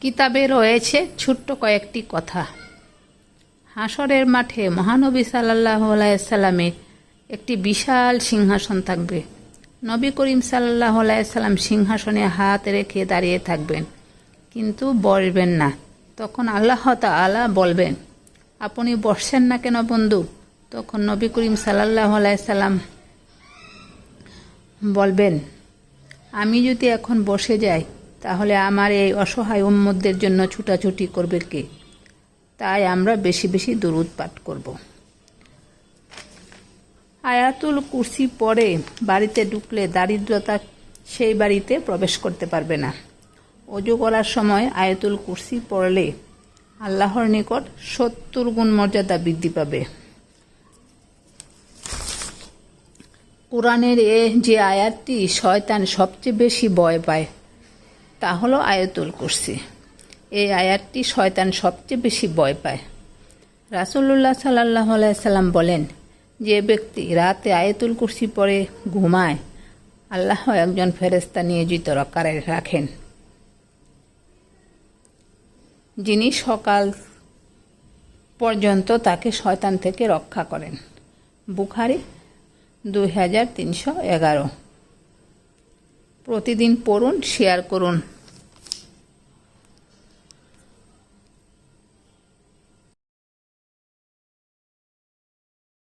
কিতাবে রয়েছে ছোট্ট কয়েকটি কথা। হাসরের মাঠে মহানবী সাল্লাল্লাহু আলাইহি সাল্লামের একটি বিশাল সিংহাসন থাকবে। নবী করিম সাল্লাল্লাহু আলাইহি সাল্লাম সিংহাসনে হাত রেখে দাঁড়িয়ে থাকবেন, কিন্তু বসবেন না। তখন আল্লাহ তাআলা বলবেন, আপনি বসছেন না কেন বন্ধু? তখন নবী করিম সাল্লাল্লাহু আলাইহি সাল্লাম বলবেন, আমি যদি এখন বসে যাই তাহলে আমার এই অসহায় উম্মতদের জন্য ছুটাছুটি করবে কে? তাই আমরা বেশি বেশি দুরূদ পাঠ করব। আয়াতুল কুরসি পড়ে বাড়িতে ঢুকলে দারিদ্রতা সেই বাড়িতে প্রবেশ করতে পারবে না। ওযু করার সময় আয়াতুল কুরসি পড়লে আল্লাহর নিকট 70 গুণ মর্যাদা বৃদ্ধি পাবে। কোরআনের যে আয়াতটি শয়তান সবচেয়ে বেশি ভয় পায় তা হলো আয়াতুল কুরসি। এই আয়াতটি শয়তান সবচেয়ে বেশি ভয় পায়। রাসূলুল্লাহ সাল্লাল্লাহু আলাইহি সাল্লাম বলেন, যে ব্যক্তি রাতে আয়াতুল কুরসি পড়ে ঘুমায়, আল্লাহ একজন ফেরেশতা নিয়োজিত রাখেন, যিনি সকাল পর্যন্ত তাকে শয়তান থেকে রক্ষা করেন। বুখারী 2311। প্রতিদিন পড়ুন, শেয়ার করুন।